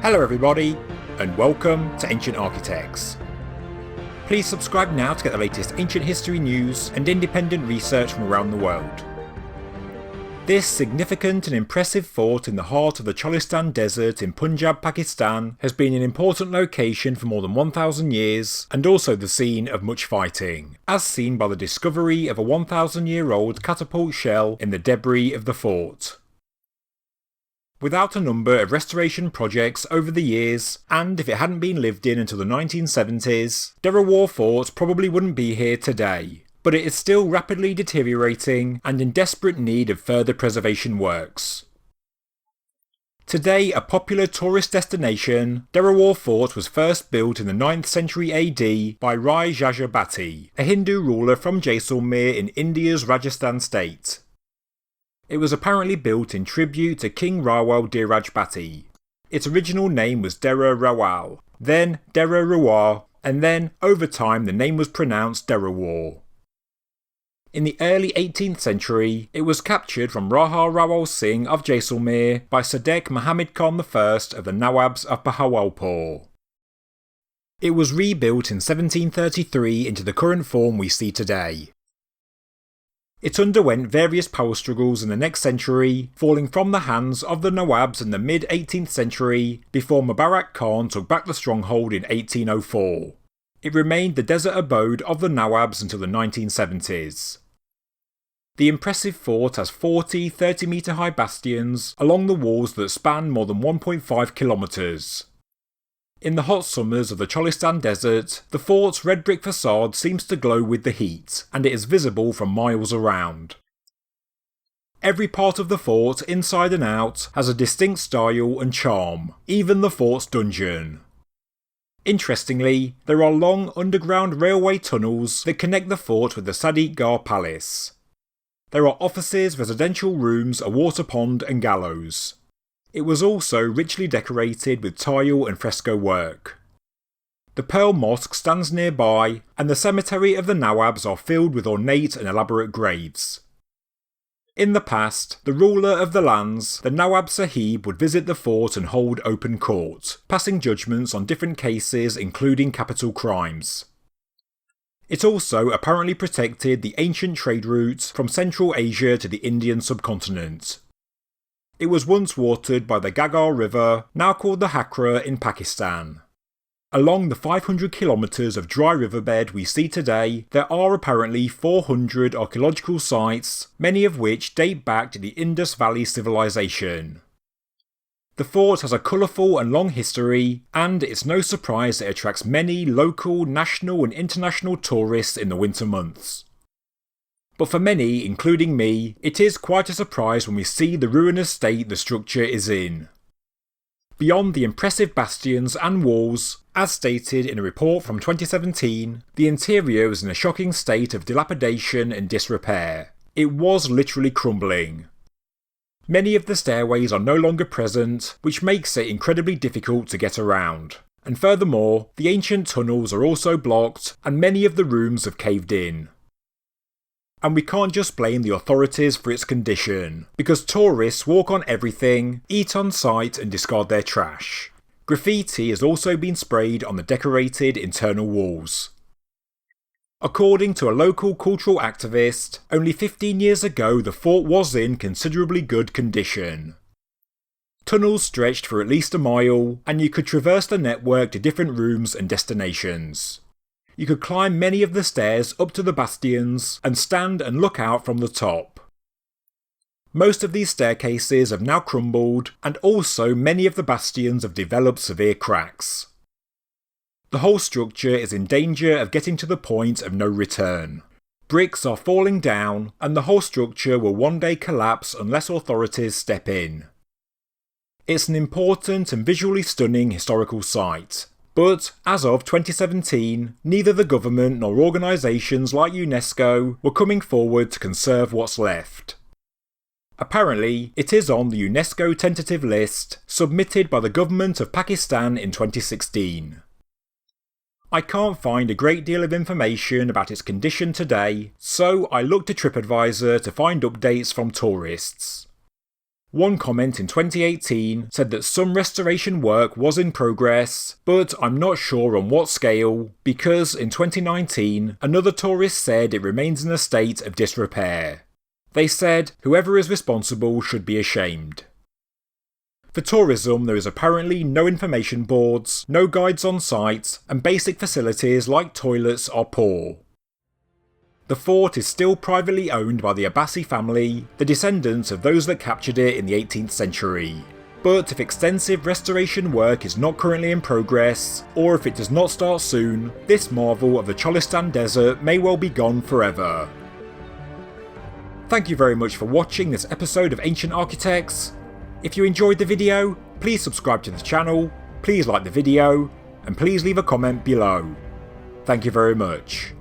Hello everybody, and welcome to Ancient Architects. Please subscribe now to get the latest ancient history news and independent research from around the world. This significant and impressive fort in the heart of the Cholistan desert in Punjab, Pakistan has been an important location for more than 1,000 years and also the scene of much fighting, as seen by the discovery of a 1,000-year-old catapult shell in the debris of the fort. Without a number of restoration projects over the years, and if it hadn't been lived in until the 1970s, Derawar Fort probably wouldn't be here today, but it is still rapidly deteriorating and in desperate need of further preservation works. Today a popular tourist destination, Derawar Fort was first built in the 9th century AD by Rai Jajja Bhati, a Hindu ruler from Jaisalmer in India's Rajasthan state. It was apparently built in tribute to King Rawal Derawar Bhati. Its original name was Dera Rawal, then Dera Rawar, and then, over time, the name was pronounced Derawar. In the early 18th century, it was captured from Raha Singh of Jaisalmer by Sadeq Mohammad Khan I of the Nawabs of Bahawalpur. It was rebuilt in 1733 into the current form we see today. It underwent various power struggles in the next century, falling from the hands of the Nawabs in the mid-18th century before Mubarak Khan took back the stronghold in 1804. It remained the desert abode of the Nawabs until the 1970s. The impressive fort has 40 30-metre high bastions along the walls that span more than 1.5 kilometres. In the hot summers of the Cholistan desert, the fort's red brick facade seems to glow with the heat, and it is visible from miles around. Every part of the fort, inside and out, has a distinct style and charm, even the fort's dungeon. Interestingly, there are long underground railway tunnels that connect the fort with the Sadeq Palace. There are offices, residential rooms, a water pond and gallows. It was also richly decorated with tile and fresco work. The Pearl Mosque stands nearby, and the cemetery of the Nawabs are filled with ornate and elaborate graves. In the past, the ruler of the lands, the Nawab Sahib, would visit the fort and hold open court, passing judgments on different cases including capital crimes. It also apparently protected the ancient trade routes from Central Asia to the Indian subcontinent. It was once watered by the Gagar River, now called the Hakra, in Pakistan. Along the 500 kilometres of dry riverbed we see today, there are apparently 400 archaeological sites, many of which date back to the Indus Valley civilization. The fort has a colourful and long history, and it's no surprise it attracts many local, national and international tourists in the winter months. But for many, including me, it is quite a surprise when we see the ruinous state the structure is in. Beyond the impressive bastions and walls, as stated in a report from 2017, the interior was in a shocking state of dilapidation and disrepair. It was literally crumbling. Many of the stairways are no longer present, which makes it incredibly difficult to get around. And furthermore, the ancient tunnels are also blocked, and many of the rooms have caved in. And we can't just blame the authorities for its condition, because tourists walk on everything, eat on site and discard their trash. Graffiti has also been sprayed on the decorated internal walls. According to a local cultural activist, only 15 years ago the fort was in considerably good condition. Tunnels stretched for at least a mile, and you could traverse the network to different rooms and destinations. You could climb many of the stairs up to the bastions and stand and look out from the top. Most of these staircases have now crumbled, and also many of the bastions have developed severe cracks. The whole structure is in danger of getting to the point of no return. Bricks are falling down, and the whole structure will one day collapse unless authorities step in. It's an important and visually stunning historical site. But, as of 2017, neither the government nor organisations like UNESCO were coming forward to conserve what's left. Apparently, it is on the UNESCO tentative list, submitted by the government of Pakistan in 2016. I can't find a great deal of information about its condition today, so I looked to TripAdvisor to find updates from tourists. One comment in 2018 said that some restoration work was in progress, but I'm not sure on what scale, because in 2019 another tourist said it remains in a state of disrepair. They said whoever is responsible should be ashamed. For tourism, there is apparently no information boards, no guides on site, and basic facilities like toilets are poor. The fort is still privately owned by the Abbasi family, the descendants of those that captured it in the 18th century. But if extensive restoration work is not currently in progress, or if it does not start soon, this marvel of the Cholistan desert may well be gone forever. Thank you very much for watching this episode of Ancient Architects. If you enjoyed the video, please subscribe to the channel, please like the video, and please leave a comment below. Thank you very much.